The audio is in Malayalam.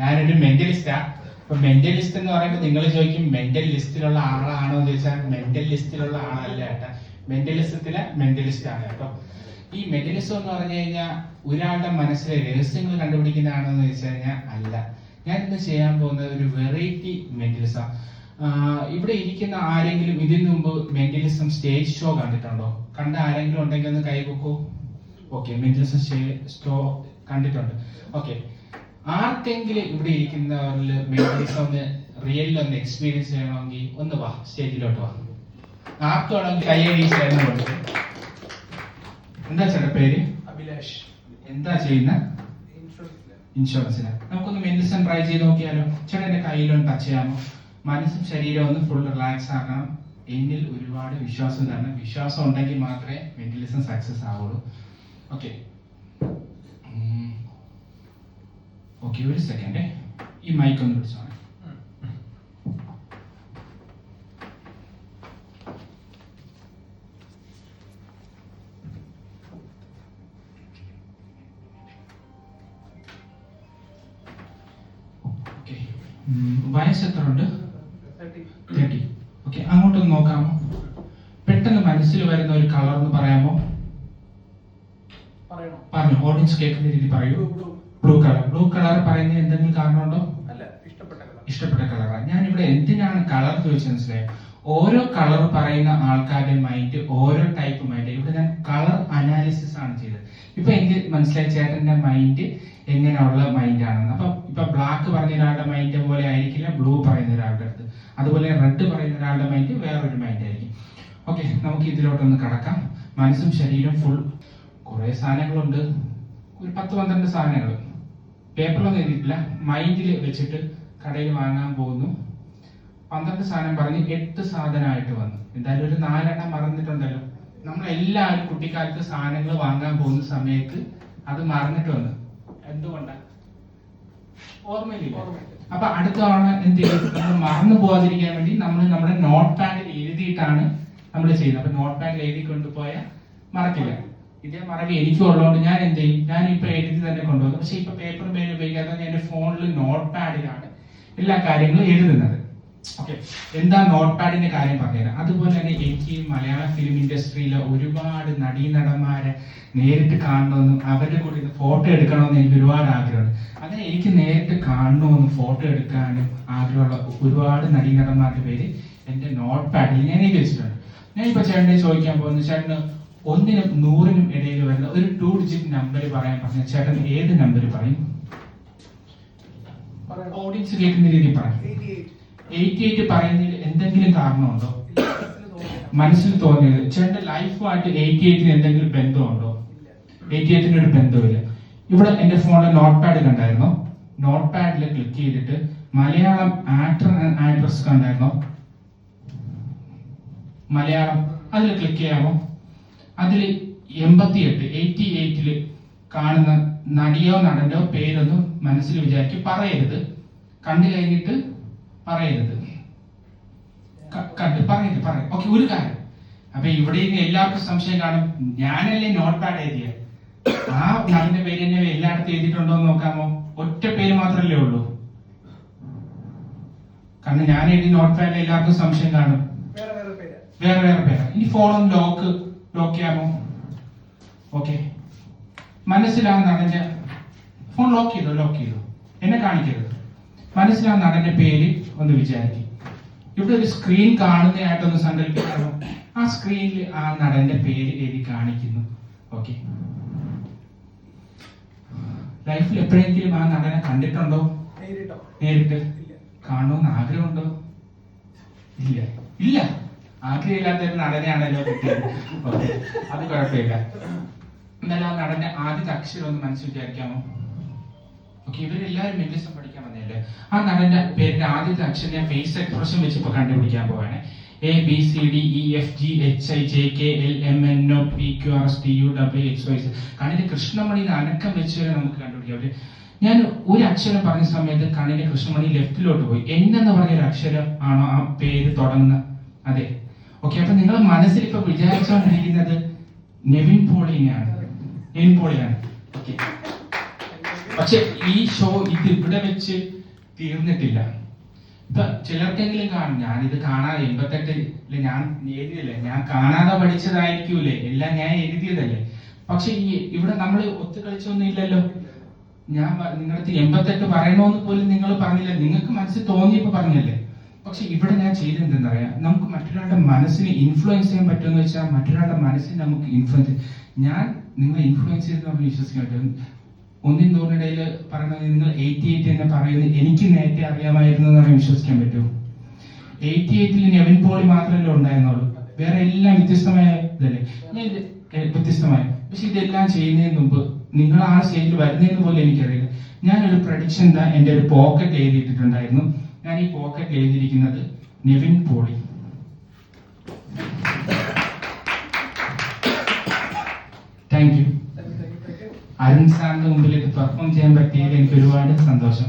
ഞാനൊരു മെന്റലിസ്റ്റാ. അപ്പൊ മെന്റലിസ്റ്റ് എന്ന് പറയുമ്പോൾ നിങ്ങൾ ചോദിക്കും മെന്റൽ ലിസ്റ്റിലുള്ള ആളാണോ എന്ന് ചോദിച്ചാൽ മെന്റൽ ലിസ്റ്റിലുള്ള ആളല്ല കേട്ടോ, മെന്റലിസത്തിലെ മെന്റലിസ്റ്റ് ആണ് കേട്ടോ. ഈ മെന്റലിസം എന്ന് പറഞ്ഞു കഴിഞ്ഞാൽ ഒരാളുടെ മനസ്സിലെ രഹസ്യങ്ങൾ കണ്ടുപിടിക്കുന്നതാണോ എന്ന് ചോദിച്ചു കഴിഞ്ഞാൽ അല്ല. ഞാൻ ഇന്ന് ചെയ്യാൻ പോകുന്നത് ഒരു വെറൈറ്റി മെന്റലിസം. ഇവിടെ ഇരിക്കുന്ന ആരെങ്കിലും ഇതിനു മുമ്പ് മെന്റലിസം സ്റ്റേജ് ഷോ കണ്ടിട്ടുണ്ടോ? കണ്ട ആരെങ്കിലും ഉണ്ടെങ്കിൽ ഒന്ന് കൈവെക്കൂ. ഓക്കെ, മെന്റലിസം ഷോ കണ്ടിട്ടുണ്ട്. ഓക്കെ, ആർക്കെങ്കിലും ഇവിടെ ഇരിക്കുന്നവരിൽ മെന്റലിസം ഒന്ന് റിയലിൽ ഒന്ന് എക്സ്പീരിയൻസ് ചെയ്യണമെങ്കിൽ ഒന്ന് വാ, സ്റ്റേജിലോട്ട് വാ. ആർക്ക് വേണമെങ്കിൽ കൈയടി ചേർന്നുണ്ട്. എന്താ ചേട്ടാ പേര്? അഭിലാഷ്. എന്താ ചെയ്യുന്ന? ഇൻഷുറൻസിന്. നമുക്കൊന്ന് മെന്റലിസം ട്രൈ ചെയ്ത് നോക്കിയാലോ? ചേട്ടാ എന്റെ കയ്യിലൊന്ന് ടച്ച് ചെയ്യാമോ? മനസ്സും ശരീരവും ഒന്ന് ഫുൾ റിലാക്സ് ആക്കണം. എന്നിൽ ഒരുപാട് വിശ്വാസം തരണം. വിശ്വാസം ഉണ്ടെങ്കിൽ മാത്രമേ മെന്റലിസം സക്സസ് ആവുള്ളൂ. ഓക്കെ ഓക്കെ, ഒരു സെക്കൻഡ്, ഈ മൈക്ക് ഒന്ന് പിടിച്ചോണേ. വയസ്സ് എത്ര ഉണ്ട്? 30. ഓക്കെ, അങ്ങോട്ടൊന്ന് നോക്കാമോ? പെട്ടെന്ന് മനസ്സിൽ വരുന്ന ഒരു കളർ എന്ന് പറയാമോ? പറഞ്ഞു, ഓഡിയൻസ് കേൾക്കുന്ന രീതി പറയൂ. Blue colour. ബ്ലൂ കളർ പറയുന്നത് എന്തെങ്കിലും കാരണമുണ്ടോ? ഇഷ്ടപ്പെട്ട കളറാണ്. ഞാൻ ഇവിടെ എന്തിനാണ് കളർ ചോദിച്ചത് മനസ്സിലായോ? ഓരോ കളർ പറയുന്ന ആൾക്കാരുടെ മൈൻഡ് ഓരോ ടൈപ്പ് മൈൻഡ്. ഇവിടെ ഞാൻ കളർ അനാലിസിസ് ആണ് ചെയ്തത്. ഇപ്പൊ എനിക്ക് മനസ്സിലായി ചേട്ടന്റെ മൈൻഡ് എങ്ങനെയുള്ള മൈൻഡ് ആണെന്ന്. അപ്പൊ ഇപ്പൊ ബ്ലാക്ക് പറഞ്ഞ ഒരാളുടെ മൈൻഡ് പോലെ ആയിരിക്കില്ല ബ്ലൂ പറയുന്ന ഒരാളുടെ അടുത്ത്. അതുപോലെ റെഡ് പറയുന്ന ഒരാളുടെ മൈൻഡ് വേറൊരു മൈൻഡ് ആയിരിക്കും. ഓക്കെ, നമുക്ക് ഇതിലോട്ടൊന്ന് കടക്കാം. മനസ്സും ശരീരം ഫുൾ കുറെ സാധനങ്ങളുണ്ട്. ഒരു 10-12 സാധനങ്ങൾ പേപ്പറിലൊന്നും എഴുതിയിട്ടില്ല, മൈൻഡിൽ വെച്ചിട്ട് കടയിൽ വാങ്ങാൻ പോകുന്നു. 12 സാധനം പറഞ്ഞ് 8 സാധനമായിട്ട് വന്നു. എന്തായാലും ഒരു 4 എണ്ണം മറന്നിട്ടുണ്ടല്ലോ. നമ്മളെല്ലാവരും കുട്ടിക്കാലത്ത് സാധനങ്ങൾ വാങ്ങാൻ പോകുന്ന സമയത്ത് അത് മറന്നിട്ട് വന്നു. എന്തുകൊണ്ടാണ്? ഓർമ്മയില്ല. അപ്പൊ അടുത്ത തവണ എന്ത് ചെയ്യും? നമ്മൾ മറന്നു പോകാതിരിക്കാൻ വേണ്ടി നമ്മൾ നമ്മുടെ നോട്ട് പാഡിൽ എഴുതിയിട്ടാണ് നമ്മൾ ചെയ്യുന്നത്. അപ്പൊ നോട്ട് പാഡിൽ എഴുതി കൊണ്ടുപോയാൽ മറക്കില്ല. ഇതേ മറവി എനിക്കും ഉള്ളതുകൊണ്ട് ഞാൻ എന്ത് ചെയ്യും? ഞാൻ ഇപ്പൊ എഴുതി തന്നെ കൊണ്ടുപോകും. പക്ഷെ ഇപ്പൊ പേപ്പറും പേരും ഉപയോഗിക്കാതെ ഞാൻ എന്റെ ഫോണിൽ നോട്ട് പാഡിലാണ് എല്ലാ കാര്യങ്ങളും എഴുതുന്നത്. ഓക്കെ, എന്താ നോട്ട് പാഡിന്റെ കാര്യം പറഞ്ഞുതരാം. അതുപോലെ തന്നെ എനിക്ക് മലയാള ഫിലിം ഇൻഡസ്ട്രിയിലെ ഒരുപാട് നടീനടന്മാരെ നേരിട്ട് കാണണമെന്നും അവരുടെ കൂടെ ഫോട്ടോ എടുക്കണമെന്നും എനിക്ക് ഒരുപാട് ആഗ്രഹമുണ്ട്. അങ്ങനെ എനിക്ക് നേരിട്ട് കാണണമെന്നും ഫോട്ടോ എടുക്കാനും ആഗ്രഹമുള്ള ഒരുപാട് നടീനടന്മാരുടെ പേര് എന്റെ നോട്ട് പാഡിൽ ഞാൻ എഴുതി വെച്ചിട്ടുണ്ട്. ഞാൻ ഇപ്പൊ ചേട്ടനെ ചോദിക്കാൻ പോകുന്നത്, ചേട്ടന് 1-നും 100-നും ഇടയിൽ വരുന്ന ഒരു 2 ഡിജിറ്റ് നമ്പർ പറയാൻ പറഞ്ഞ ചേട്ടൻ ഏത് നമ്പർ പറയും? ഓഡിയൻസ് കേൾക്കുന്ന രീതിയിൽ പറയും. 88 പറയുന്നതിൽ എന്തെങ്കിലും കാരണമുണ്ടോ? മനസ്സിൽ തോന്നിയത്. ചേട്ടന്റെ ലൈഫുമായിട്ട് 88-ന് എന്തെങ്കിലും ബന്ധമുണ്ടോ? 88-ന് ഒരു ബന്ധമില്ല. ഇവിടെ എന്റെ ഫോണിൽ നോട്ട് പാഡ് കണ്ടായിരുന്നോ? നോട്ട് പാഡിൽ ക്ലിക്ക് ചെയ്തിട്ട് മലയാളം ആക്ടർ ആൻഡ് ആക്ട്രസ് കണ്ടായിരുന്നോ? മലയാളം അതിൽ ക്ലിക്ക് ചെയ്യാമോ? അതിൽ 88 കാണുന്ന നടിയോ നടന്റോ പേരൊന്നും മനസ്സിൽ വിചാരിക്കും, പറയരുത്. കണ്ടു കഴിഞ്ഞിട്ട് പറയരുത്, കണ്ട് പറയരുത്. ഓക്കെ, ഒരു കാര്യം. അപ്പൊ ഇവിടെ എല്ലാവർക്കും സംശയം കാണും, ഞാനല്ലേ നോട്ട് പാഡ് എഴുതിയ ആ നടന്റെ പേര് തന്നെ എല്ലായിടത്തും എഴുതിയിട്ടുണ്ടോ എന്ന് നോക്കാമോ? ഒറ്റ പേര് മാത്രമല്ലേ ഉള്ളൂ. കാരണം ഞാൻ എഴുതി നോട്ട് പാഡിൽ എല്ലാവർക്കും സംശയം കാണും, വേറെ വേറെ പേരാ. ഇനി ഫോണൊന്ന് ലോക്ക് ചെയ്യാമോ? ഓക്കെ, മനസ്സിലാ നടന്റെ ഫോൺ ലോക്ക് ചെയ്തോ, എന്നെ കാണിക്കരുത്. മനസ്സിലാ നടന്റെ പേര് ഒന്ന് വിചാരിക്കും. ഇവിടെ ഒരു സ്ക്രീൻ കാണുന്നതായിട്ടൊന്ന് സങ്കല്പിക്കാമോ? ആ സ്ക്രീനിൽ ആ നടന്റെ പേര് എഴുതി കാണിക്കുന്നു. ഓക്കെ, ലൈഫിൽ എപ്പോഴെങ്കിലും ആ നടനെ കണ്ടിട്ടുണ്ടോ? നേരിട്ട് കാണണമെന്ന് ആഗ്രഹമുണ്ടോ? ഇല്ല. ആഗ്രഹമില്ലാത്ത ഒരു നടനെയാണല്ലോ കിട്ടിയത്. ഓക്കെ, അത് കുഴപ്പമില്ല. എന്നാലും ആ നടന്റെ ആദ്യത്തെ അക്ഷരം ഒന്ന് മനസ്സിൽ വിചാരിക്കാമോ? ഓക്കെ, ഇവരെല്ലാവരും മെന്റലിസം പഠിക്കാൻ വന്നല്ലേ. ആ നടന്റെ പേരിന്റെ ആദ്യത്തെ അക്ഷരം ഞാൻ ഫേസ് എക്സ്പ്രഷൻ വെച്ച് ഇപ്പൊ കണ്ടുപിടിക്കാൻ പോവാണ്. ABCDEFGHIJKLMNOPQRSTUWXYZ. കണ്ണിന്റെ കൃഷ്ണമണി അനക്കം വെച്ച് വരെ നമുക്ക് കണ്ടുപിടിക്കാം. ഞാൻ ഒരു അക്ഷരം പറഞ്ഞ സമയത്ത് കണ്ണിന്റെ കൃഷ്ണമണി ലെഫ്റ്റിലോട്ട് പോയി. എന്നെന്ന് പറഞ്ഞൊരു അക്ഷരം ആണോ ആ പേര് തുടങ്ങുന്ന? അതെ. ഓക്കെ, അപ്പൊ നിങ്ങൾ മനസ്സിൽ ഇപ്പൊ വിചാരിച്ചുകൊണ്ടിരിക്കുന്നത് നെവിൻ പോളിയാണ്. ഓക്കെ, പക്ഷെ ഈ ഷോ ഇത് ഇവിടെ വെച്ച് തീർന്നിട്ടില്ല. ഇപ്പൊ ചിലർക്കെങ്കിലും കാണും, ഞാനിത് കാണാതെ 88 ഞാൻ എഴുതിയല്ലേ, ഞാൻ കാണാതെ പഠിച്ചതായിരിക്കൂലേ, എല്ലാം ഞാൻ എഴുതിയതല്ലേ. പക്ഷെ ഈ ഇവിടെ നമ്മൾ ഒത്തു കളിച്ചൊന്നും ഇല്ലല്ലോ. ഞാൻ നിങ്ങൾക്ക് 88 പറയണമെന്ന് പോലും നിങ്ങൾ പറഞ്ഞില്ല, നിങ്ങൾക്ക് മനസ്സിൽ തോന്നിയപ്പോ പറഞ്ഞല്ലേ. പക്ഷെ ഇവിടെ ഞാൻ ചെയ്തെന്തെന്നറിയാം, നമുക്ക് മറ്റൊരാളുടെ മനസ്സിനെ ഇൻഫ്ലുവൻസ് ചെയ്യാൻ പറ്റുമെന്ന് വെച്ചാൽ മറ്റൊരാളുടെ മനസ്സിനെ നമുക്ക് ഇൻഫ്ലുവൻസ്, ഞാൻ നിങ്ങളെ ഇൻഫ്ലുവൻസ് ചെയ്ത് നമ്മൾ വിശ്വസിക്കാൻ പറ്റും. ഒന്നിൻ തോന്നിടയിൽ പറയുന്നത് നിങ്ങൾ 88 എന്ന് പറയുന്നത് എനിക്ക് നേരത്തെ അറിയാമായിരുന്നു എന്ന് പറഞ്ഞാൽ വിശ്വസിക്കാൻ പറ്റുമോ? 88 നെവിൻ പോളി മാത്രമല്ലേ ഉണ്ടായിരുന്നുള്ളൂ, വേറെ എല്ലാം വ്യത്യസ്തമായ ഇതല്ലേ. ഞാൻ വ്യത്യസ്തമായ, പക്ഷെ ഇതെല്ലാം ചെയ്യുന്നതിന് മുമ്പ് നിങ്ങൾ ആ സ്റ്റേജിൽ വരുന്നതെന്ന് പോലും എനിക്കറിയില്ല. ഞാനൊരു പ്രഡിക്ഷൻ എൻ്റെ ഒരു പോക്കറ്റ് എഴുതിയിട്ടുണ്ടായിരുന്നു. ഞാൻ ഈ പോക്കറ്റ് എഴുതിയിരിക്കുന്നത് നെവിൻ പോളി. Thank you. അരുൺ സാറിന്റെ മുമ്പിൽ ഇത് പെർഫോം ചെയ്യാൻ പറ്റിയതിൽ എനിക്ക് ഒരുപാട് സന്തോഷം.